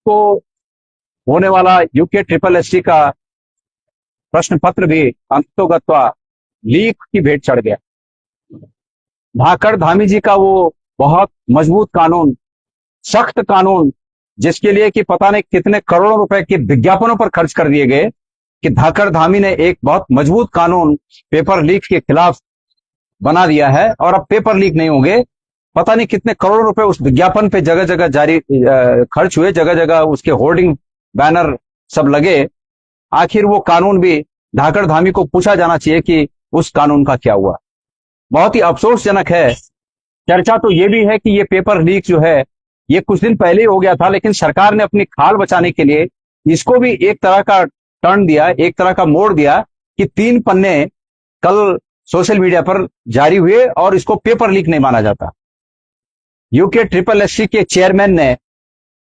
को होने वाला यूके ट्रिपल एससी का प्रश्न पत्र भी अंततोगत्वा लीक की भेंट चढ़ गया। धाकड़ धामी जी का वो बहुत मजबूत कानून, सख्त कानून, जिसके लिए कि पता नहीं कितने करोड़ों रुपए के विज्ञापनों पर खर्च कर दिए गए, कि धाकड़ धामी ने एक बहुत मजबूत कानून पेपर लीक के खिलाफ बना दिया है और अब पेपर लीक नहीं होंगे। पता नहीं कितने करोड़ रुपए उस विज्ञापन पे जगह जगह जारी खर्च हुए, जगह जगह उसके होर्डिंग बैनर सब लगे। आखिर वो कानून भी धाकड़ धामी को पूछा जाना चाहिए कि उस कानून का क्या हुआ। बहुत ही अफसोसजनक है। चर्चा तो ये भी है कि ये पेपर लीक जो है ये कुछ दिन पहले ही हो गया था, लेकिन सरकार ने अपनी खाल बचाने के लिए इसको भी एक तरह का टर्न दिया, एक तरह का मोड़ दिया कि 3 पन्ने कल सोशल मीडिया पर जारी हुए और इसको पेपर लीक नहीं माना जाता। यूके ट्रिपल एससी के चेयरमैन ने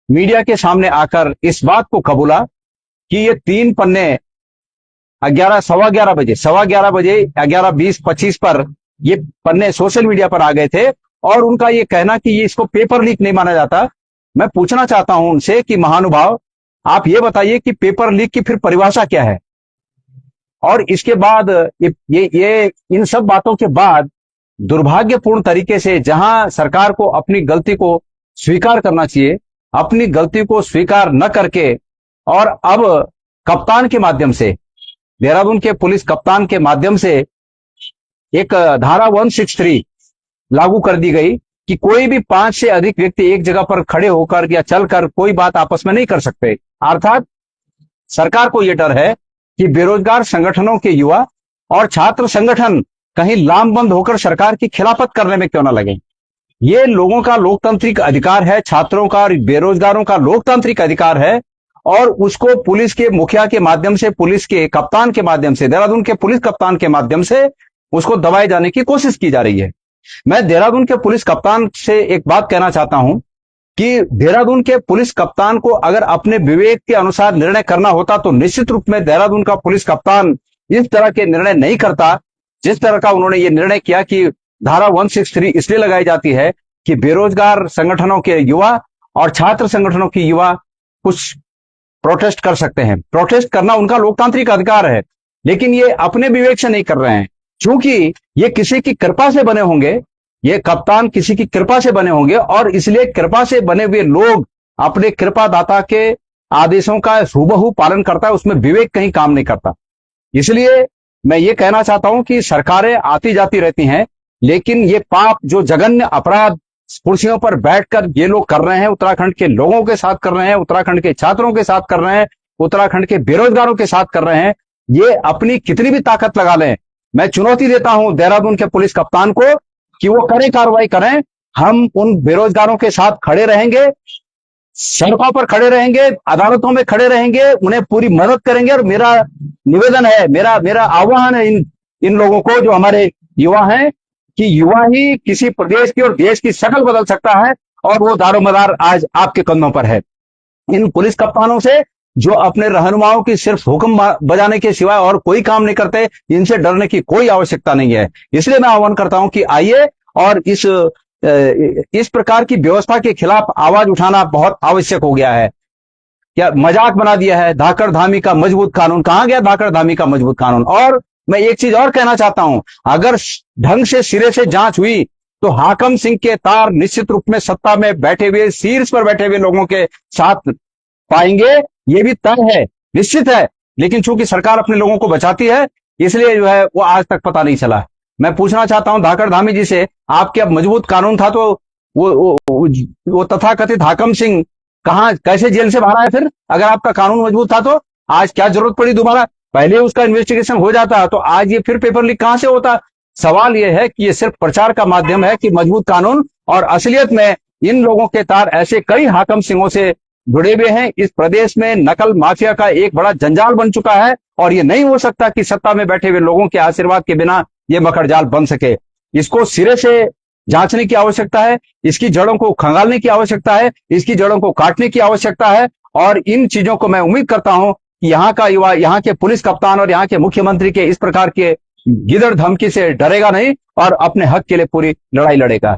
मीडिया के सामने आकर इस बात को कबूला कि ये 3 पन्ने 11:15 बजे 11:20-25 पर ये पन्ने सोशल मीडिया पर आ गए थे और उनका ये कहना कि ये इसको पेपर लीक नहीं माना जाता। मैं पूछना चाहता हूं उनसे कि महानुभाव, आप ये बताइए कि पेपर लीक की फिर परिभाषा क्या है। और इसके बाद ये इन सब बातों के बाद दुर्भाग्यपूर्ण तरीके से जहां सरकार को अपनी गलती को स्वीकार करना चाहिए, अपनी गलती को स्वीकार न करके और अब कप्तान के माध्यम से, देहरादून के पुलिस कप्तान के माध्यम से एक धारा 163 लागू कर दी गई कि कोई भी 5 से अधिक व्यक्ति एक जगह पर खड़े होकर या चलकर कोई बात आपस में नहीं कर सकते। अर्थात सरकार को यह डर है कि बेरोजगार संगठनों के युवा और छात्र संगठन कहीं लामबंद होकर सरकार की खिलाफत करने में क्यों ना लगे। ये लोगों का लोकतांत्रिक अधिकार है, छात्रों का और बेरोजगारों का लोकतांत्रिक अधिकार है, और उसको पुलिस के मुखिया के माध्यम से, पुलिस के कप्तान के माध्यम से, देहरादून के पुलिस कप्तान के माध्यम से उसको दबाए जाने की कोशिश की जा रही है। मैं देहरादून के पुलिस कप्तान से एक बात कहना चाहता हूं कि देहरादून के पुलिस कप्तान को अगर अपने विवेक के अनुसार निर्णय करना होता तो निश्चित रूप में देहरादून का पुलिस कप्तान इस तरह के निर्णय नहीं करता जिस तरह का उन्होंने ये निर्णय किया कि धारा 163 इसलिए लगाई जाती है कि बेरोजगार संगठनों के युवा और छात्र संगठनों के युवा कुछ प्रोटेस्ट कर सकते हैं। प्रोटेस्ट करना उनका लोकतांत्रिक अधिकार है, लेकिन ये अपने विवेक से नहीं कर रहे हैं, क्योंकि ये किसी की कृपा से बने होंगे, ये कप्तान किसी की कृपा से बने होंगे और इसलिए कृपा से बने हुए लोग अपने कृपादाता के आदेशों का हूबहू पालन करता है, उसमें विवेक कहीं काम नहीं करता। इसलिए मैं ये कहना चाहता हूं कि सरकारें आती जाती रहती हैं, लेकिन ये पाप जो जघन्य अपराध कुर्सियों पर बैठकर ये लोग कर रहे हैं, उत्तराखंड के लोगों के साथ कर रहे हैं, उत्तराखंड के छात्रों के साथ कर रहे हैं, उत्तराखंड के बेरोजगारों के साथ कर रहे हैं, ये अपनी कितनी भी ताकत लगा लें, मैं चुनौती देता हूं देहरादून के पुलिस कप्तान को कि वो करें, कार्रवाई करें। हम उन बेरोजगारों के साथ खड़े रहेंगे, सड़कों पर खड़े रहेंगे, अदालतों में खड़े रहेंगे, उन्हें पूरी मदद करेंगे। और मेरा निवेदन है, मेरा आह्वान है इन लोगों को जो हमारे युवा हैं कि युवा ही किसी प्रदेश की और देश की शक्ल बदल सकता है, और वो दारोमदार आज आपके कदमों पर है। इन पुलिस कप्तानों से जो अपने रहनुमाओं की सिर्फ हुक्म बजाने के सिवाय और कोई काम नहीं करते, इनसे डरने की कोई आवश्यकता नहीं है। इसलिए मैं आह्वान करता हूं कि आइए और इस प्रकार की व्यवस्था के खिलाफ आवाज उठाना बहुत आवश्यक हो गया है। क्या मजाक बना दिया है धाकड़ धामी का मजबूत कानून? कहां गया धाकड़ धामी का मजबूत कानून? और मैं एक चीज और कहना चाहता हूं, अगर ढंग से सिरे से जांच हुई तो हाकम सिंह के तार निश्चित रूप में सत्ता में बैठे हुए, शीर्ष पर बैठे हुए लोगों के साथ पाएंगे, ये भी तय है, निश्चित है। लेकिन चूंकि सरकार अपने लोगों को बचाती है, इसलिए जो है वो आज तक पता नहीं चला। मैं पूछना चाहता हूं धाकड़ धामी जी से, आपके अब मजबूत कानून था तो वो तथाकथित हाकम सिंह कहां, कैसे जेल से बाहर आए? फिर अगर आपका कानून मजबूत था तो आज क्या जरूरत पड़ी दोबारा? पहले उसका इन्वेस्टिगेशन हो जाता तो आज ये फिर पेपर लीक कहां से होता? सवाल ये है कि ये सिर्फ प्रचार का माध्यम है कि मजबूत कानून, और असलियत में इन लोगों के तार ऐसे कई हाकम सिंहों से जुड़े हुए हैं। इस प्रदेश में नकल माफिया का एक बड़ा जंजाल बन चुका है, और ये नहीं हो सकता कि सत्ता में बैठे हुए लोगों के आशीर्वाद के बिना ये मकड़जाल बन सके। इसको सिरे से जांचने की आवश्यकता है, इसकी जड़ों को खंगालने की आवश्यकता है, इसकी जड़ों को काटने की आवश्यकता है। और इन चीजों को मैं उम्मीद करता हूं कि यहाँ का युवा, यहाँ के पुलिस कप्तान और यहाँ के मुख्यमंत्री के इस प्रकार के गिदड़ धमकी से डरेगा नहीं और अपने हक के लिए पूरी लड़ाई लड़ेगा।